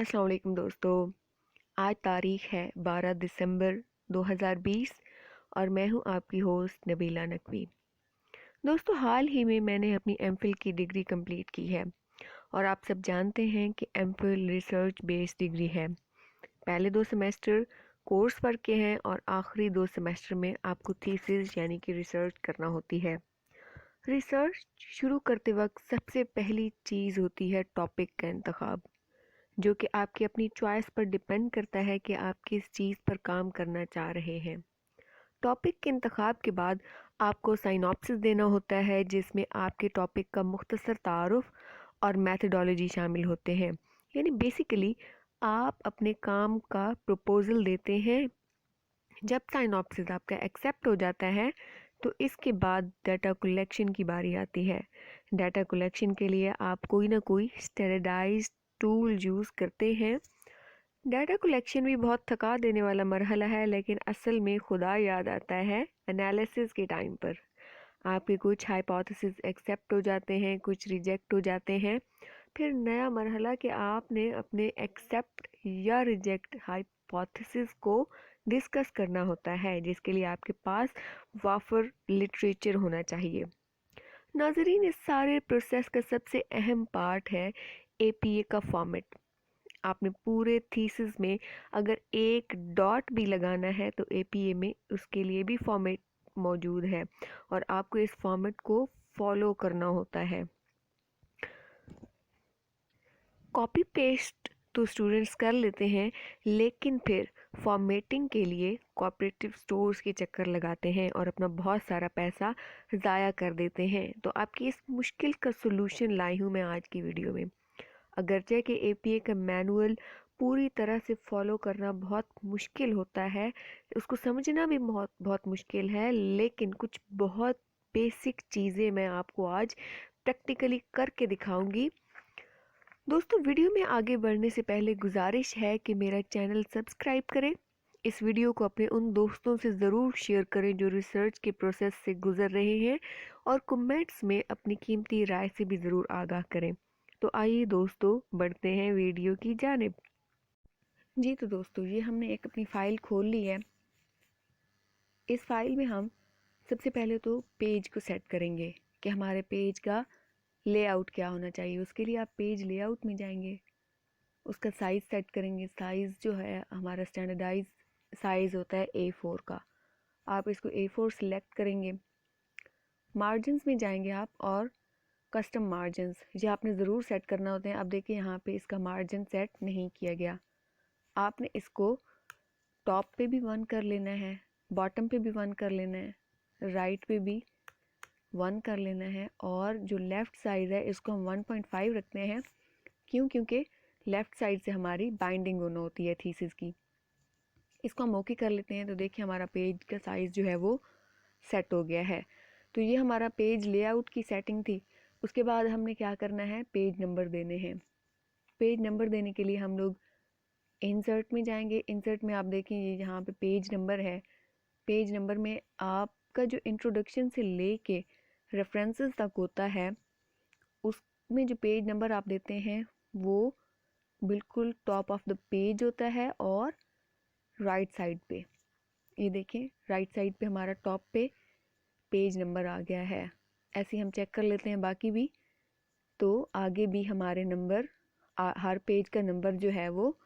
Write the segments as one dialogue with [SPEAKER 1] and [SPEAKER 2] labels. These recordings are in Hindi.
[SPEAKER 1] अस्सलाम वालेकुम दोस्तों। आज तारीख़ है 12 दिसंबर 2020 और मैं हूं आपकी होस्ट नबीला नकवी। दोस्तों, हाल ही में मैंने अपनी एमफिल की डिग्री कंप्लीट की है और आप सब जानते हैं कि एमफिल रिसर्च बेस्ड डिग्री है। पहले 2 सेमेस्टर कोर्स वर्क के हैं और आखिरी 2 सेमेस्टर में आपको थीसिस यानी कि रिसर्च करना होती है। रिसर्च शुरू करते वक्त सबसे पहली चीज़ होती है टॉपिक का इंतखाब, जो कि आपकी अपनी चॉइस पर डिपेंड करता है कि आप किस चीज़ पर काम करना चाह रहे हैं। टॉपिक के इंतखाब के बाद आपको साइनॉप्सिस देना होता है, जिसमें आपके टॉपिक का मुख्तसर तारुफ और मैथडोलॉजी शामिल होते हैं। यानी बेसिकली आप अपने काम का प्रपोज़ल देते हैं। जब साइनॉप्सिस आपका एक्सेप्ट हो जाता है तो इसके बाद डाटा कलेक्शन की बारी आती है। डाटा कलेक्शन के लिए आप कोई ना कोई स्टैंडर्डाइज्ड टूल यूज़ करते हैं। डाटा कलेक्शन भी बहुत थका देने वाला मरहला है, लेकिन असल में खुदा याद आता है एनालिसिस के टाइम पर। आपके कुछ हाइपोथेसिस एक्सेप्ट हो जाते हैं, कुछ रिजेक्ट हो जाते हैं। फिर नया मरहला कि आपने अपने एक्सेप्ट या रिजेक्ट हाइपोथेसिस को डिस्कस करना होता है, जिसके लिए आपके पास वाफर लिटरेचर होना चाहिए। नाज़रीन, इस सारे प्रोसेस का सबसे अहम पार्ट है एपीए का फॉर्मेट। आपने पूरे थीसिस में अगर एक डॉट भी लगाना है तो एपीए में उसके लिए भी फॉर्मेट मौजूद है और आपको इस फॉर्मेट को फॉलो करना होता है। कॉपी पेस्ट तो स्टूडेंट्स कर लेते हैं, लेकिन फिर फॉर्मेटिंग के लिए कोऑपरेटिव स्टोर्स के चक्कर लगाते हैं और अपना बहुत सारा पैसा ज़ाया कर देते हैं। तो आपकी इस मुश्किल का सोल्यूशन लाई हूँ मैं आज की वीडियो में। अगरचे कि एपीए का मैनुअल पूरी तरह से फॉलो करना बहुत मुश्किल होता है, उसको समझना भी बहुत बहुत मुश्किल है, लेकिन कुछ बहुत बेसिक चीज़ें मैं आपको आज प्रैक्टिकली करके दिखाऊंगी। दोस्तों, वीडियो में आगे बढ़ने से पहले गुजारिश है कि मेरा चैनल सब्सक्राइब करें। इस वीडियो को अपने उन दोस्तों से ज़रूर शेयर करें जो रिसर्च के प्रोसेस से गुजर रहे हैं और कमेंट्स में अपनी कीमती राय से भी ज़रूर आगाह करें। तो आइए दोस्तों, बढ़ते हैं वीडियो की जानिब। जी तो दोस्तों, ये हमने एक अपनी फ़ाइल खोल ली है। इस फाइल में हम सबसे पहले तो पेज को सेट करेंगे कि हमारे पेज का लेआउट क्या होना चाहिए। उसके लिए आप पेज लेआउट में जाएंगे, उसका साइज़ सेट करेंगे। साइज़ जो है हमारा स्टैंडर्डाइज साइज़ होता है A4 का। आप इसको A4 सिलेक्ट करेंगे। मार्जिनस में जाएंगे आप और कस्टम मार्जिनस ये आपने ज़रूर सेट करना होते हैं। अब देखिए यहाँ पे इसका मार्जिन सेट नहीं किया गया। आपने इसको टॉप पे भी 1 कर लेना है, बॉटम पे भी 1 कर लेना है, राइट पे भी 1 कर लेना है और जो लेफ़्ट साइड है इसको हम 1.5 रखते हैं। क्योंकि लेफ़्ट साइड से हमारी बाइंडिंग होना होती है थीसिस की। इसको हम ओके कर लेते हैं। तो देखिए हमारा पेज का साइज़ जो है वो सेट हो गया है। तो ये हमारा पेज लेआउट की सेटिंग थी। उसके बाद हमने क्या करना है, पेज नंबर देने हैं। पेज नंबर देने के लिए हम लोग इंसर्ट में जाएंगे। इंसर्ट में आप देखें ये यहाँ पे पेज नंबर है। पेज नंबर में आपका जो इंट्रोडक्शन से लेके रेफरेंसेस तक होता है, उसमें जो पेज नंबर आप देते हैं वो बिल्कुल टॉप ऑफ द पेज होता है और राइट साइड पे, ये देखें राइट साइड पे हमारा टॉप पे पेज नंबर आ गया है। ऐसे ही हम चेक कर लेते हैं बाकी भी। तो आगे भी हमारे नंबर हर पेज का नंबर जो है वो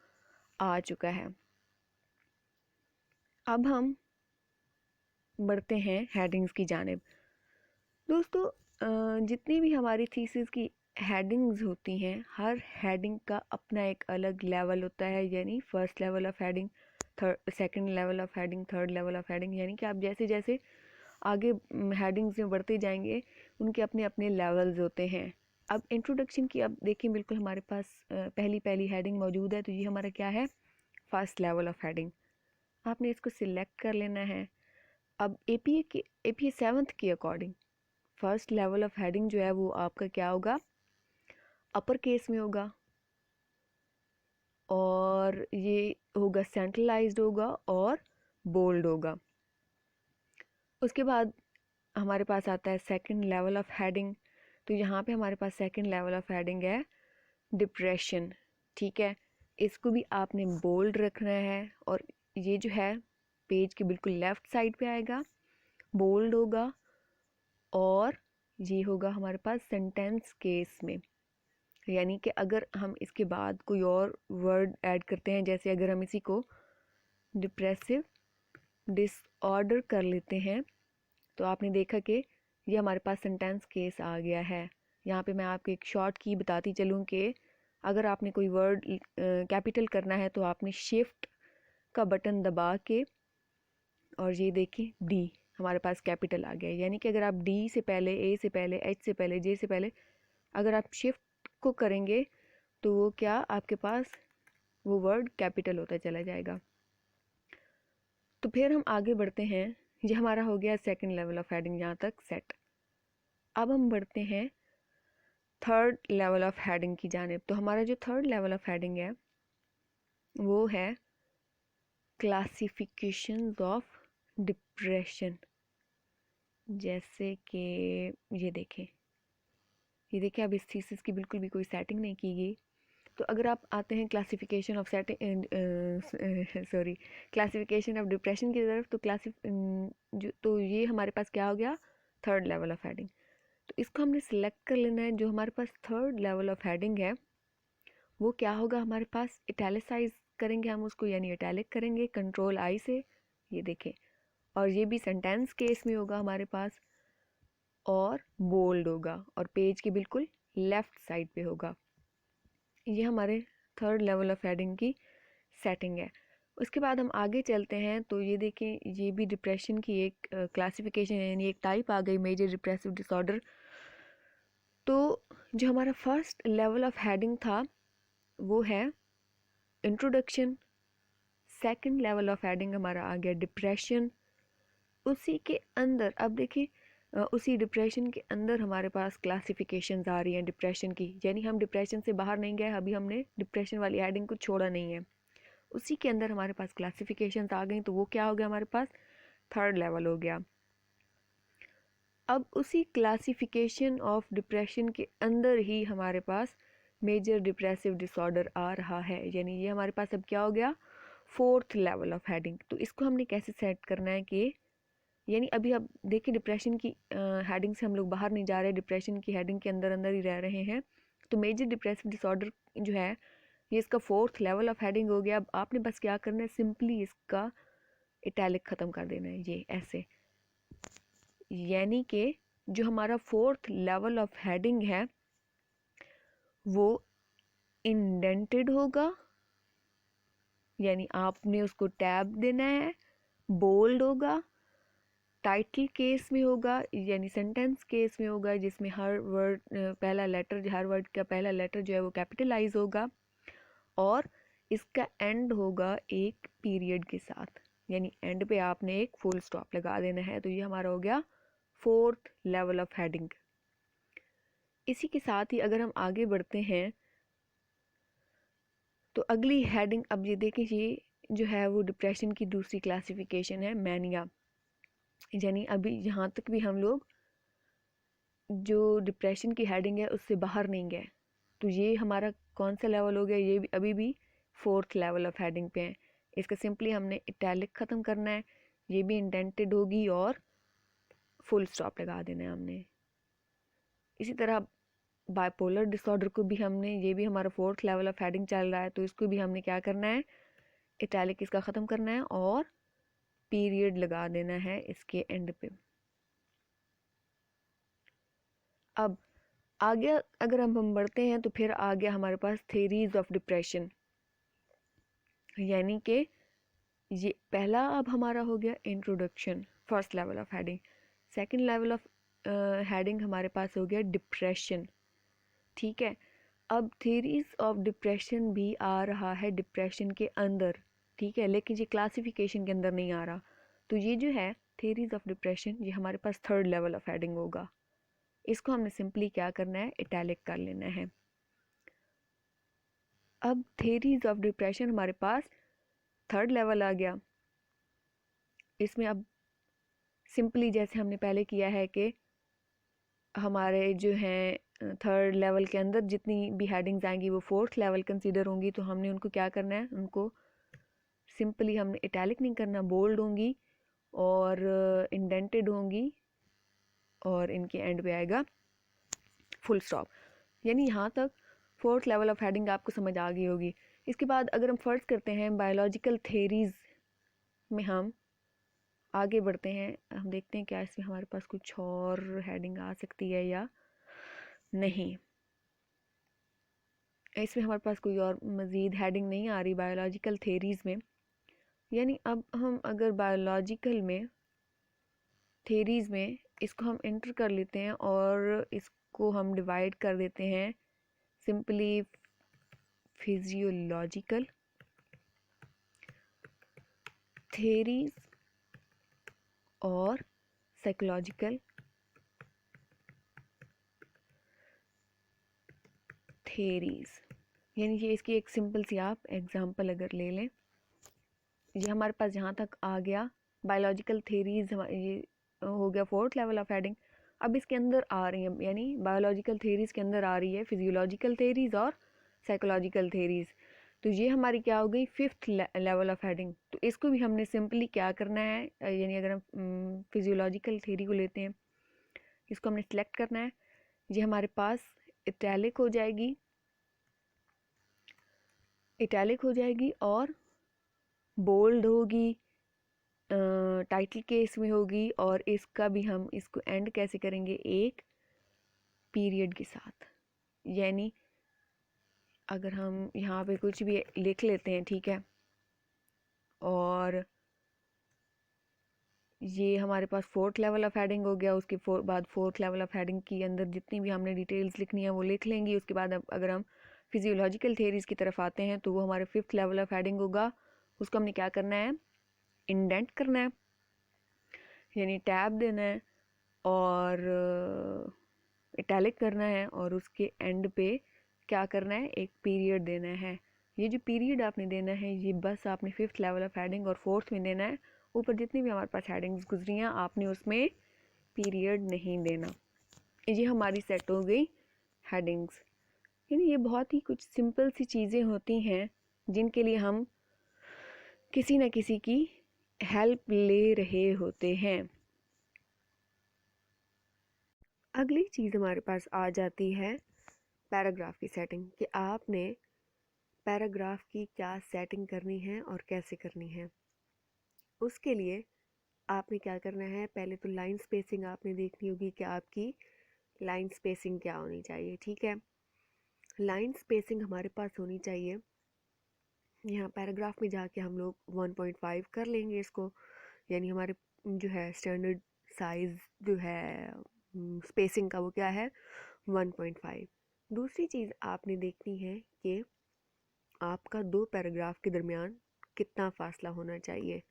[SPEAKER 1] आ चुका है। अब हम बढ़ते हैं हेडिंग्स की जानिब। दोस्तों, जितनी भी हमारी थीसिस की हेडिंग्स होती हैं, हर हेडिंग का अपना एक अलग लेवल होता है। यानी first level of heading, second level of heading, third level of heading. यानी कि आप जैसे जैसे आगे हेडिंग्स में बढ़ते जाएंगे उनके अपने अपने लेवल्स होते हैं। अब इंट्रोडक्शन की अब देखिए बिल्कुल हमारे पास पहली पहली हेडिंग मौजूद है। तो ये हमारा क्या है, फर्स्ट लेवल ऑफ हेडिंग। आपने इसको सिलेक्ट कर लेना है। अब एपीए 7th के according first level of heading जो है वो आपका क्या होगा, अपर केस में होगा और ये होगा सेंट्रलाइज्ड होगा और बोल्ड होगा। उसके बाद हमारे पास आता है सेकंड लेवल ऑफ हेडिंग। तो यहाँ पे हमारे पास सेकंड लेवल ऑफ हेडिंग है डिप्रेशन। ठीक है, इसको भी आपने बोल्ड रखना है और ये जो है पेज के बिल्कुल लेफ़्ट साइड पे आएगा, बोल्ड होगा और ये होगा हमारे पास सेंटेंस केस में। यानी कि अगर हम इसके बाद कोई और वर्ड ऐड करते हैं, जैसे अगर हम इसी को डिप्रेसिव डिसऑर्डर कर लेते हैं तो आपने देखा कि ये हमारे पास सेंटेंस केस आ गया है। यहाँ पे मैं आपको एक शॉर्ट की बताती चलूँ कि अगर आपने कोई वर्ड कैपिटल करना है तो आपने शिफ्ट का बटन दबा के और ये देखिए डी हमारे पास कैपिटल आ गया है। यानी कि अगर आप डी से पहले, ए से पहले, एच से पहले, जे से पहले अगर आप शिफ्ट को करेंगे तो वो क्या आपके पास वो वर्ड कैपिटल होता चला जाएगा। तो फिर हम आगे बढ़ते हैं। ये हमारा हो गया सेकंड लेवल ऑफ हेडिंग, यहाँ तक सेट। अब हम बढ़ते हैं थर्ड लेवल ऑफ हेडिंग की जानिब। तो हमारा जो थर्ड लेवल ऑफ हेडिंग है वो है क्लासिफिकेशंस ऑफ डिप्रेशन। जैसे कि ये देखें अब इस थीसिस की बिल्कुल भी कोई सेटिंग नहीं की गई। तो अगर आप आते हैं classification of setting classification of depression की तरफ, तो ये हमारे पास क्या हो गया, थर्ड लेवल ऑफ हेडिंग। तो इसको हमने सिलेक्ट कर लेना है। जो हमारे पास थर्ड लेवल ऑफ हेडिंग है वो क्या होगा हमारे पास, इटैलिसाइज करेंगे हम उसको, यानी इटैलिक करेंगे कंट्रोल आई से, ये देखें। और ये भी सेंटेंस केस में होगा हमारे पास और बोल्ड होगा और पेज के बिल्कुल लेफ्ट साइड पे होगा। ये हमारे थर्ड लेवल ऑफ हेडिंग की सेटिंग है। उसके बाद हम आगे चलते हैं तो ये देखें, ये भी डिप्रेशन की एक क्लासिफिकेशन है, यानी एक टाइप आ गई, मेजर डिप्रेसिव डिसऑर्डर। तो जो हमारा फर्स्ट लेवल ऑफ हेडिंग था वो है introduction. Second level of heading हमारा आ गया डिप्रेशन। उसी के अंदर अब देखिए उसी डिप्रेशन के अंदर हमारे पास क्लासिफिकेशंस आ रही हैं डिप्रेशन की, यानी हम डिप्रेशन से बाहर नहीं गए, अभी हमने डिप्रेशन वाली हेडिंग को छोड़ा नहीं है। उसी के अंदर हमारे पास क्लासिफिकेशंस आ गई, तो वो क्या हो गया हमारे पास, थर्ड लेवल हो गया। अब उसी क्लासिफिकेशन ऑफ डिप्रेशन के अंदर ही हमारे पास मेजर डिप्रेसिव डिसऑर्डर आ रहा है, यानी ये हमारे पास अब क्या हो गया, फोर्थ लेवल ऑफ हेडिंग। तो इसको हमने कैसे सेट करना है कि यानी अभी आप देखिए डिप्रेशन की हेडिंग से हम लोग बाहर नहीं जा रहे, डिप्रेशन की हेडिंग के अंदर अंदर ही रह रहे हैं। तो मेजर डिप्रेसिव डिसऑर्डर जो है ये इसका फोर्थ लेवल ऑफ हेडिंग हो गया। अब आपने बस क्या करना है, सिंपली इसका इटैलिक ख़त्म कर देना है, ये ऐसे। यानी कि जो हमारा फोर्थ लेवल ऑफ हेडिंग है वो इंडेंटेड होगा, यानी आपने उसको टैब देना है, बोल्ड होगा, टाइटल केस में होगा यानी सेंटेंस केस में होगा, जिसमें हर वर्ड पहला लेटर, हर वर्ड का पहला लेटर जो है वो कैपिटलाइज होगा, और इसका एंड होगा एक पीरियड के साथ, यानी एंड पे आपने एक फुल स्टॉप लगा देना है। तो ये हमारा हो गया फोर्थ लेवल ऑफ हेडिंग। इसी के साथ ही अगर हम आगे बढ़ते हैं तो अगली हेडिंग, अब ये देखिए ये जो है वो डिप्रेशन की दूसरी क्लासिफिकेशन है मैनिया। यानी अभी यहाँ तक भी हम लोग जो डिप्रेशन की हेडिंग है उससे बाहर नहीं गए। तो ये हमारा कौन सा लेवल हो गया, ये भी अभी भी फोर्थ लेवल ऑफ हेडिंग पे है। इसका सिंपली हमने इटैलिक ख़त्म करना है, ये भी इंडेंटेड होगी और फुल स्टॉप लगा देना है हमने। इसी तरह बाइपोलर डिसऑर्डर को भी हमने, ये भी हमारा फोर्थ लेवल ऑफ हेडिंग चल रहा है, तो इसको भी हमने क्या करना है, इटैलिक इसका ख़त्म करना है और पीरियड लगा देना है इसके एंड पे। अब आगे अगर हम बढ़ते हैं तो फिर आ गया हमारे पास थेरीज ऑफ डिप्रेशन। यानी कि ये पहला अब हमारा हो गया introduction, first level of heading. Second level of heading हमारे पास हो गया डिप्रेशन। ठीक है, अब थेरीज ऑफ डिप्रेशन भी आ रहा है डिप्रेशन के अंदर, ठीक है, लेकिन ये क्लासिफिकेशन के अंदर नहीं आ रहा। तो ये जो है थेरीज ऑफ डिप्रेशन, ये हमारे पास थर्ड लेवल ऑफ हेडिंग होगा। इसको हमने सिंपली क्या करना है, इटैलिक कर लेना है। अब थेरीज ऑफ डिप्रेशन हमारे पास थर्ड लेवल आ गया। इसमें अब सिंपली जैसे हमने पहले किया है कि हमारे जो हैं थर्ड लेवल के अंदर जितनी भी हेडिंग्स आएंगी वो फोर्थ लेवल कंसीडर होंगी। तो हमने उनको क्या करना है, उनको सिंपली हमने इटैलिक नहीं करना, बोल्ड होंगी और इंडेंटेड होंगी और इनके एंड पे आएगा फुल स्टॉप। यानी यहाँ तक फोर्थ लेवल ऑफ हेडिंग आपको समझ आ गई होगी। इसके बाद अगर हम फर्ज करते हैं बायोलॉजिकल थेरीज में हम आगे बढ़ते हैं, हम देखते हैं क्या इसमें हमारे पास कुछ और हेडिंग आ सकती है या नहीं। इसमें हमारे पास कोई और मज़ीद हेडिंग नहीं आ रही बायोलॉजिकल थेरीज़ में। यानी अब हम अगर बायोलॉजिकल में थेरीज़ में इसको हम एंटर कर लेते हैं और इसको हम डिवाइड कर देते हैं सिंपली फिजियोलॉजिकल थेरीज़ और साइकोलॉजिकल थेरीज़। यानी कि इसकी एक सिंपल सी आप एग्जांपल अगर ले लें, ये हमारे पास जहाँ तक आ गया बायोलॉजिकल थेरीज़, ये हो गया फोर्थ लेवल ऑफ हेडिंग। अब इसके अंदर आ रही है, यानी बायोलॉजिकल थेरीज़ के अंदर आ रही है फिजियोलॉजिकल थेरीज़ और साइकोलॉजिकल थेरीज़। तो ये हमारी क्या हो गई फिफ्थ लेवल ऑफ हेडिंग। तो इसको भी हमने सिंपली क्या करना है, यानी अगर हम फिजियोलॉजिकल थेरी को लेते हैं, इसको हमने सिलेक्ट करना है। ये हमारे पास इटैलिक हो जाएगी, इटैलिक हो जाएगी और बोल्ड होगी, टाइटल केस में होगी। और इसका भी हम इसको एंड कैसे करेंगे, एक पीरियड के साथ। यानी अगर हम यहाँ पे कुछ भी लिख लेते हैं, ठीक है, और ये हमारे पास फोर्थ लेवल ऑफ हेडिंग हो गया। उसके बाद फोर्थ लेवल ऑफ हेडिंग के अंदर जितनी भी हमने डिटेल्स लिखनी है वो लिख लेंगी। उसके बाद अब अगर हम फिजियोलॉजिकल थेरीज की तरफ आते हैं तो वो हमारे फिफ्थ लेवल ऑफ हेडिंग होगा। उसको हमने क्या करना है, इंडेंट करना है, यानी टैब देना है और इटैलिक करना है और उसके एंड पे क्या करना है, एक पीरियड देना है। ये जो पीरियड आपने देना है ये बस आपने फिफ्थ लेवल ऑफ हेडिंग और फोर्थ में देना है। ऊपर जितनी भी हमारे पास हेडिंग्स गुजरी हैं आपने उसमें पीरियड नहीं देना। ये हमारी सेट हो गई हेडिंग्स। यानी ये बहुत ही कुछ सिंपल सी चीज़ें होती हैं जिनके लिए हम किसी न किसी की हेल्प ले रहे होते हैं। अगली चीज़ हमारे पास आ जाती है पैराग्राफ की सेटिंग, कि आपने पैराग्राफ की क्या सेटिंग करनी है और कैसे करनी है। उसके लिए आपने क्या करना है, पहले तो लाइन स्पेसिंग आपने देखनी होगी कि आपकी लाइन स्पेसिंग क्या होनी चाहिए। ठीक है, लाइन स्पेसिंग हमारे पास होनी चाहिए, यहाँ पैराग्राफ में जाके हम लोग 1.5 कर लेंगे इसको। यानी हमारे जो है स्टैंडर्ड साइज़ जो है स्पेसिंग का वो क्या है, 1.5। दूसरी चीज़ आपने देखनी है कि आपका दो पैराग्राफ के दरमियान कितना फासला होना चाहिए।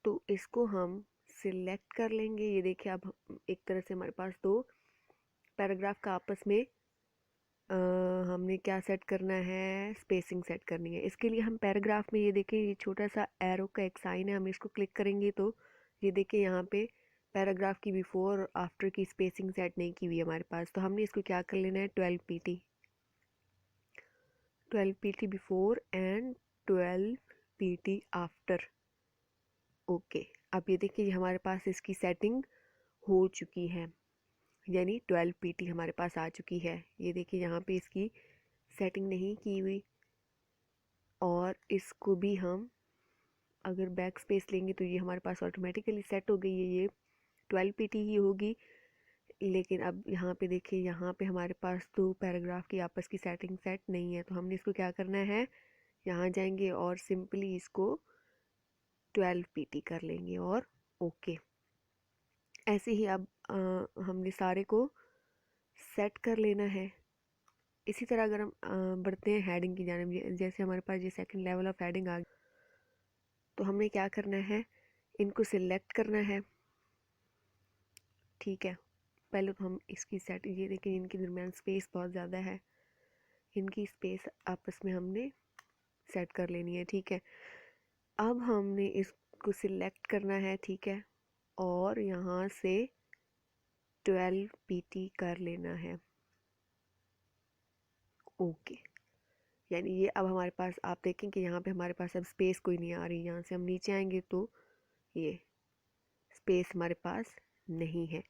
[SPEAKER 1] तो इसको हम सिलेक्ट कर लेंगे। ये देखिए अब एक तरह से हमारे पास दो पैराग्राफ का आपस में हमने क्या सेट करना है, स्पेसिंग सेट करनी है। इसके लिए हम पैराग्राफ में ये देखें, ये छोटा सा एरो का एक साइन है, हम इसको क्लिक करेंगे तो ये देखिए यहाँ पे पैराग्राफ की बिफोर और आफ्टर की स्पेसिंग सेट नहीं की हुई है हमारे पास। तो हमने इसको क्या कर लेना है, 12 pt, 12 pt before and 12 pt after. Okay, अब ये देखिए हमारे पास इसकी सेटिंग हो चुकी है, यानी 12 pt हमारे पास आ चुकी है। ये देखिए यहाँ पे इसकी सेटिंग नहीं की हुई और इसको भी हम अगर बैक स्पेस लेंगे तो ये हमारे पास ऑटोमेटिकली सेट हो गई है, ये 12 pt ही होगी। लेकिन अब यहाँ पे देखिए, यहाँ पे हमारे पास दो पैराग्राफ की आपस की सेटिंग सेट नहीं है। तो हमने इसको क्या करना है, यहाँ जाएंगे और सिंपली इसको 12 pt कर लेंगे और ओके। ऐसे ही अब हमने सारे को सेट कर लेना है। इसी तरह अगर हम बढ़ते हैं हेडिंग की जानिब, जैसे हमारे पास ये सेकंड लेवल ऑफ हेडिंग आ गई, तो हमने क्या करना है, इनको सिलेक्ट करना है। ठीक है, पहले तो हम इसकी सेट, ये देखिए इनके दरमियान स्पेस बहुत ज़्यादा है, इनकी स्पेस आपस में हमने सेट कर लेनी है। ठीक है, अब हमने इसको सिलेक्ट करना है, ठीक है, और यहाँ से 12 PT कर लेना है। ओके, यानी ये अब हमारे पास आप देखें कि यहाँ पे हमारे पास अब स्पेस कोई नहीं आ रही। यहाँ से हम नीचे आएंगे तो ये स्पेस हमारे पास नहीं है।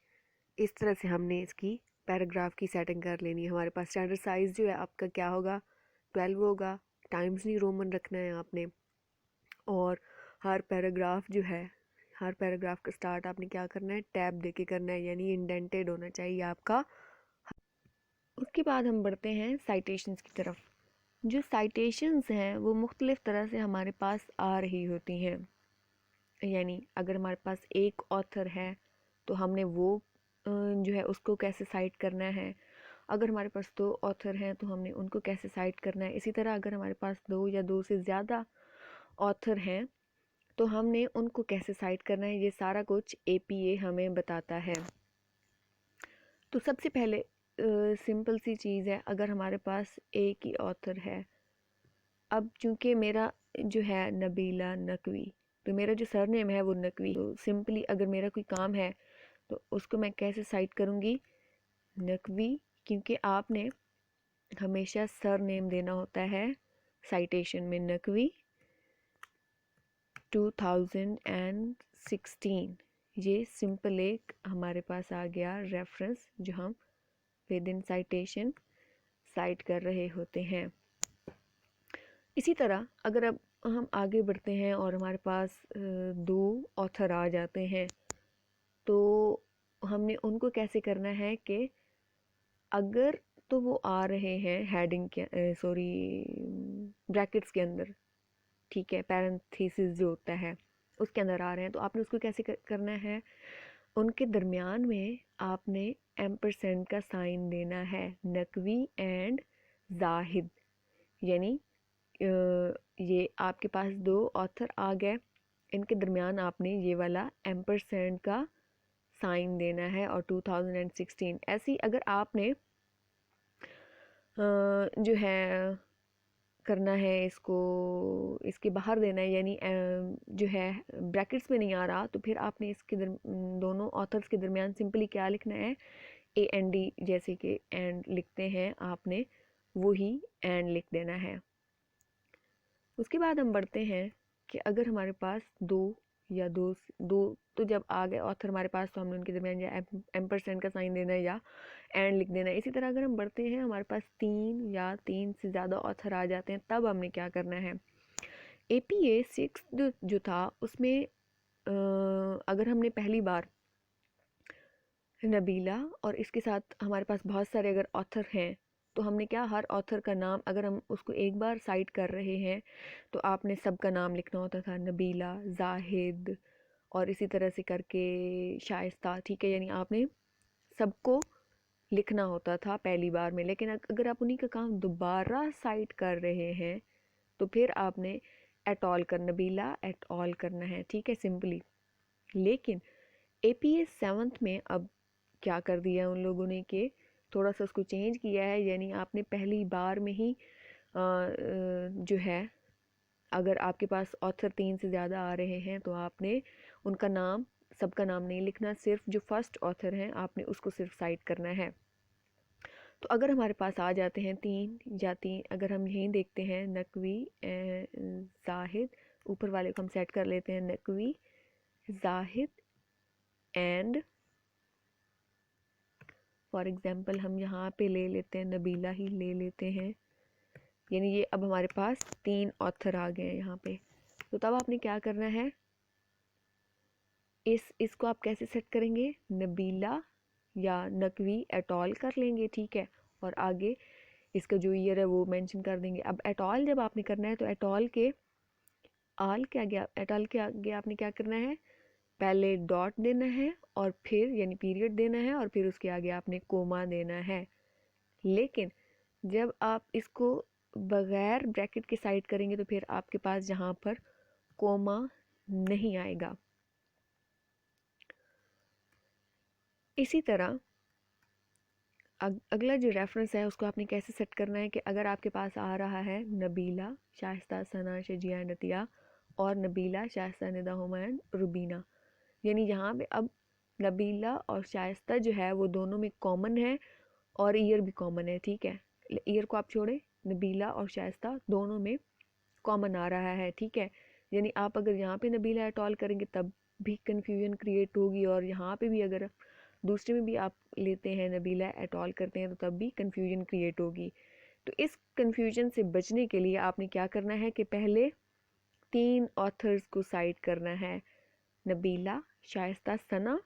[SPEAKER 1] इस तरह से हमने इसकी पैराग्राफ की सेटिंग कर लेनी है। हमारे पास स्टैंडर्ड साइज़ जो है आपका क्या होगा, 12 होगा। टाइम्स न्यू रोमन रखना है आपने। और हर पैराग्राफ जो है, हर पैराग्राफ का स्टार्ट आपने क्या करना है, टैब दे के करना है, यानी इंडेंटेड होना चाहिए आपका। उसके बाद हम बढ़ते हैं साइटेशंस की तरफ। जो साइटेशंस हैं वो मुख्तलिफ़ तरह से हमारे पास आ रही होती हैं। यानी अगर हमारे पास एक ऑथर है तो हमने वो जो है उसको कैसे साइट करना है। अगर हमारे पास दो ऑथर हैं तो हमने उनको कैसे साइट करना है। इसी तरह अगर हमारे पास दो या दो से ज़्यादा ऑथर हैं तो हमने उनको कैसे साइट करना है। ये सारा कुछ APA हमें बताता है। तो सबसे पहले सिंपल सी चीज़ है, अगर हमारे पास एक ही ऑथर है। अब चूँकि मेरा जो है नबीला नकवी, तो मेरा जो सरनेम है वो नकवी, तो सिंपली अगर मेरा कोई काम है तो उसको मैं कैसे साइट करूँगी, नकवी, क्योंकि आपने हमेशा सरनेम देना होता है साइटेशन में। नकवी 2016, ये सिंपल एक हमारे पास आ गया रेफरेंस जो हम विद इन साइटेशन साइट कर रहे होते हैं। इसी तरह अगर अब हम आगे बढ़ते हैं और हमारे पास दो ऑथर आ जाते हैं तो हमने उनको कैसे करना है कि अगर तो वो आ रहे हैं हेडिंग के सॉरी ब्रैकेट्स के अंदर, ठीक है, पैरेंथेसिस जो होता है उसके अंदर आ रहे हैं, तो आपने उसको कैसे करना है, उनके दरमियान में आपने एम्परसेंड का साइन देना है। नकवी एंड जाहिद, यानी ये आपके पास दो ऑथर आ गए, इनके दरमियान आपने ये वाला एम्परसेंड का साइन देना है और 2016। ऐसे ही अगर आपने जो है करना है इसको, इसके बाहर देना है, यानी जो है ब्रैकेट्स में नहीं आ रहा, तो फिर आपने इसके दोनों ऑथर्स के दरमियान सिंपली क्या लिखना है, AND, जैसे कि एंड लिखते हैं आपने वही एंड लिख देना है। उसके बाद हम बढ़ते हैं कि अगर हमारे पास दो या दो तो जब आ गए ऑथर हमारे पास तो हमने उनके दरमियान या एम्परसेंड का साइन देना है या एंड लिख देना है। इसी तरह अगर हम बढ़ते हैं, हमारे पास तीन या तीन से ज़्यादा ऑथर आ जाते हैं, तब हमने क्या करना है, APA 6 जो था उसमें अगर हमने पहली बार नबीला और इसके साथ हमारे पास बहुत सारे अगर ऑथर हैं तो हमने क्या, हर ऑथर का नाम अगर हम उसको एक बार साइट कर रहे हैं तो आपने सबका नाम लिखना होता था, नबीला, जाहिद और इसी तरह से करके शाइस्ता, ठीक है, यानी आपने सबको लिखना होता था पहली बार में। लेकिन अगर आप उन्हीं का काम दोबारा साइट कर रहे हैं तो फिर आपने एट ऑल कर, नबीला एट ऑल करना है, ठीक है, सिंपली। लेकिन APA 7th में अब क्या कर दिया उन लोगों ने कि थोड़ा सा उसको चेंज किया है, यानी आपने पहली बार में ही जो है अगर आपके पास ऑथर तीन से ज़्यादा आ रहे हैं तो आपने उनका नाम, सबका नाम नहीं लिखना, सिर्फ जो फर्स्ट ऑथर हैं आपने उसको सिर्फ साइट करना है। तो अगर हमारे पास आ जाते हैं तीन या तीन, अगर हम यहीं देखते हैं नकवी जाहिद, ऊपर वाले को हम सेट कर लेते हैं Naqvi Zahid and for example हम यहाँ पे ले लेते हैं नबीला ही ले लेते हैं, यानी ये अब हमारे पास तीन ऑथर आ गए हैं यहाँ पे। तो तब आपने क्या करना है, इसको आप कैसे सेट करेंगे, नबीला या नकवी एट ऑल कर लेंगे, ठीक है, और आगे इसका जो ईयर है वो मेंशन कर देंगे। अब एट ऑल जब आपने करना है तो एट ऑल के आल के आगे, एट ऑल के आगे आपने क्या करना है, पहले डॉट देना है और फिर यानी पीरियड देना है और फिर उसके आगे आपने कोमा देना है। लेकिन जब आप इसको बगैर ब्रैकेट के साइड करेंगे तो फिर आपके पास जहाँ पर कोमा नहीं आएगा। इसी तरह अगला जो रेफरेंस है उसको आपने कैसे सेट करना है कि अगर आपके पास आ रहा है नबीला, शाइस्ता, सना, शजिया एंड अतिया और नबीला, शाइस्ता, निदा, हुमा एंड रुबीना, यानी यहाँ पे अब नबीला और शाइस्ता जो है वो दोनों में कॉमन है और ईयर भी कॉमन है, ठीक है। ईयर को आप छोड़ें, नबीला और शाइस्ता दोनों में कॉमन आ रहा है, ठीक है। यानी आप अगर यहाँ पे नबीला एट ऑल करेंगे तब भी कन्फ्यूजन क्रिएट होगी, और यहाँ पे भी अगर दूसरे में भी आप लेते हैं नबीला एट ऑल करते हैं तो तब भी कन्फ्यूजन क्रिएट होगी। तो इस कन्फ्यूजन से बचने के लिए आपने क्या करना है कि पहले 3 ऑथर्स को साइड करना है, नबीला, शाइस्ता सना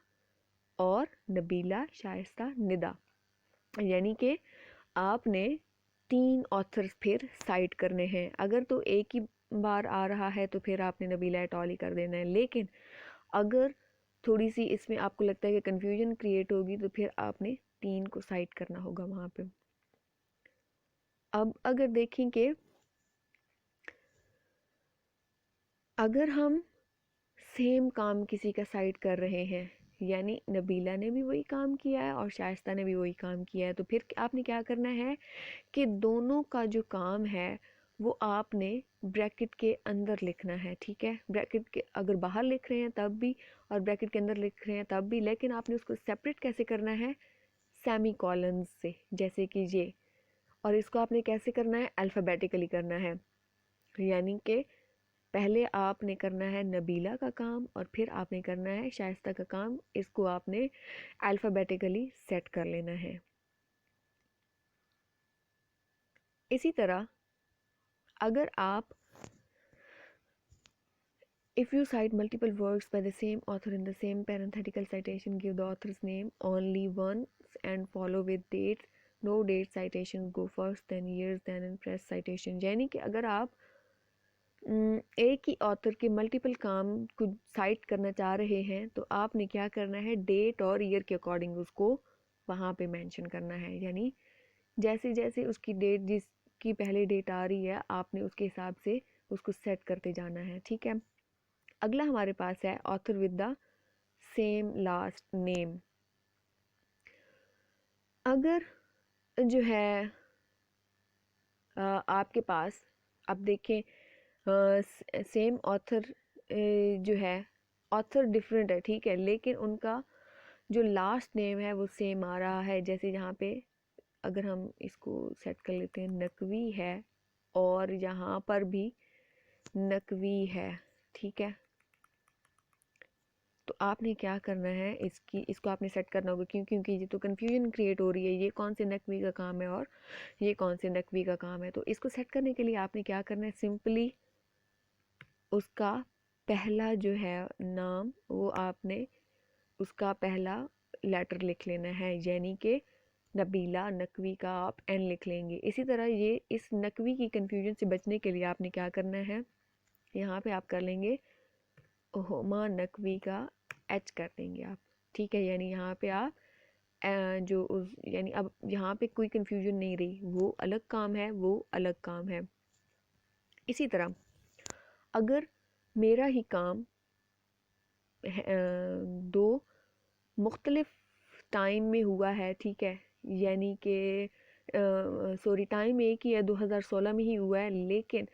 [SPEAKER 1] और नबीला शाइस्ता निदा। यानी कि आपने 3 ऑथर्स फिर साइड करने हैं। अगर तो एक ही बार आ रहा है तो फिर आपने नबीला एट ऑल ही कर देना है, लेकिन अगर थोड़ी सी इसमें आपको लगता है कि कन्फ्यूजन क्रिएट होगी तो फिर आपने 3 को साइड करना होगा वहाँ पे। अब अगर देखें कि अगर हम सेम काम किसी का साइड कर रहे हैं, यानी नबीला ने भी वही काम किया है और शाइस्ता ने भी वही काम किया है, तो फिर आपने क्या करना है कि दोनों का जो काम है वो आपने ब्रैकेट के अंदर लिखना है, ठीक है। ब्रैकेट के अगर बाहर लिख रहे हैं तब भी और ब्रैकेट के अंदर लिख रहे हैं तब भी, लेकिन आपने उसको सेपरेट कैसे करना है, सेमी कॉलन्स से, जैसे कि ये। और इसको आपने कैसे करना है, अल्फ़ाबेटिकली करना है। यानी कि पहले आपने करना है नबीला का काम और फिर आपने करना है शाइस्ता का काम। इसको आपने अल्फ़ाबेटिकली सेट कर लेना है। इसी तरह अगर आप if you cite multiple works by the same author in the same parenthetical citation, give the author's name only once and follow with dates. No date citation go first, then years, then in press citation। यानी कि अगर आप एक ही ऑथर के मल्टीपल काम को साइट करना चाह रहे हैं तो आपने क्या करना है, डेट और ईयर के अकॉर्डिंग उसको वहाँ पे मेंशन करना है। यानी जैसे जैसे उसकी डेट, जिसकी पहले डेट आ रही है, आपने उसके हिसाब से उसको सेट करते जाना है, ठीक है। अगला हमारे पास है author with the same last name. अगर जो है आपके पास, अब देखें सेम ऑथर जो है, ऑथर डिफरेंट है, ठीक है, लेकिन उनका जो लास्ट नेम है वो सेम आ रहा है। जैसे यहाँ पे अगर हम इसको सेट कर लेते हैं, नकवी है और यहाँ पर भी नकवी है, ठीक है। तो आपने क्या करना है, इसको आपने सेट करना होगा, क्योंकि ये तो कन्फ्यूजन क्रिएट हो रही है, ये कौन से नकवी का काम है और ये कौन से नकवी का काम है। तो इसको सेट करने के लिए आपने क्या करना है, सिंपली उसका पहला जो है नाम, वो आपने उसका पहला लेटर लिख लेना है। यानी कि नबीला नकवी का आप एन लिख लेंगे। इसी तरह ये इस नकवी की कन्फ्यूजन से बचने के लिए आपने क्या करना है, यहाँ पे आप कर लेंगे हुमा नकवी का एच कर देंगे आप, ठीक है। यानी यहाँ पे आप जो उस, यानी अब यहाँ पे कोई कन्फ्यूजन नहीं रही, वो अलग काम है, वो अलग काम है। इसी तरह अगर मेरा ही काम दो मुख्तलिफ टाइम में हुआ है, ठीक है, यानी कि सॉरी टाइम एक ही है, 2016 में ही हुआ है, लेकिन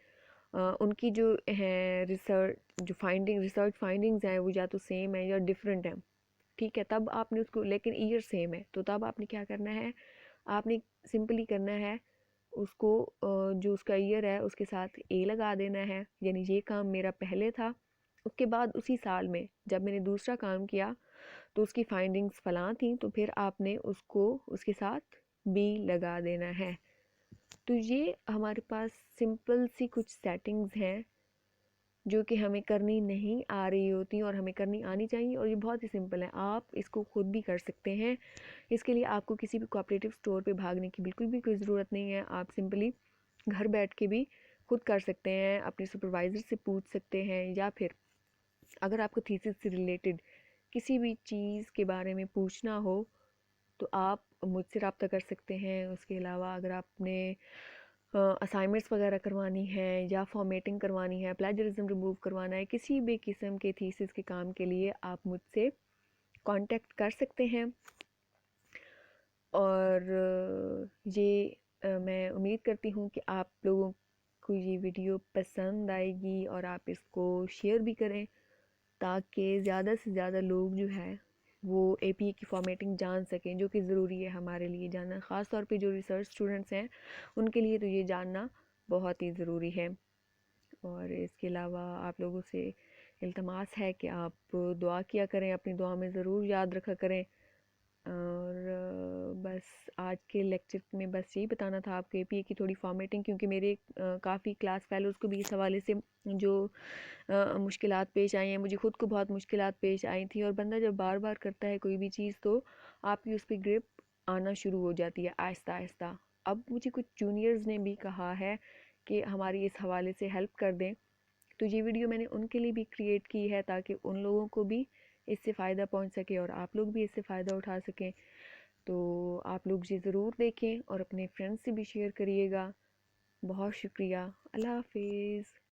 [SPEAKER 1] उनकी जो है रिसर्च फाइंडिंग्स हैं वो या तो सेम है या डिफरेंट है, ठीक है। तब आपने उसको, लेकिन ईयर सेम है, तो तब आपने क्या करना है, आपने सिंपली करना है उसको जो उसका ईयर है उसके साथ ए लगा देना है। यानी ये काम मेरा पहले था, उसके बाद उसी साल में जब मैंने दूसरा काम किया तो उसकी फाइंडिंग्स फलां थी, तो फिर आपने उसको उसके साथ बी लगा देना है। तो ये हमारे पास सिंपल सी कुछ सेटिंग्स हैं जो कि हमें करनी नहीं आ रही होती और हमें करनी आनी चाहिए, और ये बहुत ही सिंपल है, आप इसको खुद भी कर सकते हैं। इसके लिए आपको किसी भी कोऑपरेटिव स्टोर पे भागने की बिल्कुल भी कोई ज़रूरत नहीं है। आप सिंपली घर बैठ के भी खुद कर सकते हैं, अपने सुपरवाइज़र से पूछ सकते हैं, या फिर अगर आपको थीसिस से रिलेटेड किसी भी चीज़ के बारे में पूछना हो तो आप मुझसे रब्ता कर सकते हैं। उसके अलावा अगर आपने असाइनमेंट्स वगैरह करवानी है या फॉर्मेटिंग करवानी है, प्लेजरिज्म रिमूव करवाना है, किसी भी किस्म के थीसिस के काम के लिए आप मुझसे कांटेक्ट कर सकते हैं। और मैं उम्मीद करती हूँ कि आप लोगों को ये वीडियो पसंद आएगी और आप इसको शेयर भी करें ताकि ज़्यादा से ज़्यादा लोग जो है वो एपीए की फॉर्मेटिंग जान सकें, जो कि ज़रूरी है हमारे लिए जानना। ख़ास तौर पे जो रिसर्च स्टूडेंट्स हैं उनके लिए तो ये जानना बहुत ही ज़रूरी है। और इसके अलावा आप लोगों से इल्तमास है कि आप दुआ किया करें, अपनी दुआ में ज़रूर याद रखा करें। और बस आज के लेक्चर में बस यही बताना था आपको एपीए की थोड़ी फॉर्मेटिंग, क्योंकि मेरे काफ़ी क्लास फेलोज़ को भी इस हवाले से जो मुश्किलात पेश आई हैं, मुझे ख़ुद को बहुत मुश्किलात पेश आई थी। और बंदा जब बार बार करता है कोई भी चीज़ तो आपकी उस पर ग्रिप आना शुरू हो जाती है आहिस्ता आहिस्ता। अब मुझे कुछ जूनियर्स ने भी कहा है कि हमारी इस हवाले से हेल्प कर दें, तो ये वीडियो मैंने उनके लिए भी क्रिएट की है ताकि उन लोगों को भी इससे फ़ायदा पहुंच सके और आप लोग भी इससे फ़ायदा उठा सकें। तो आप लोग ये ज़रूर देखें और अपने फ्रेंड्स से भी शेयर करिएगा। बहुत शुक्रिया। अल्लाह हाफिज़।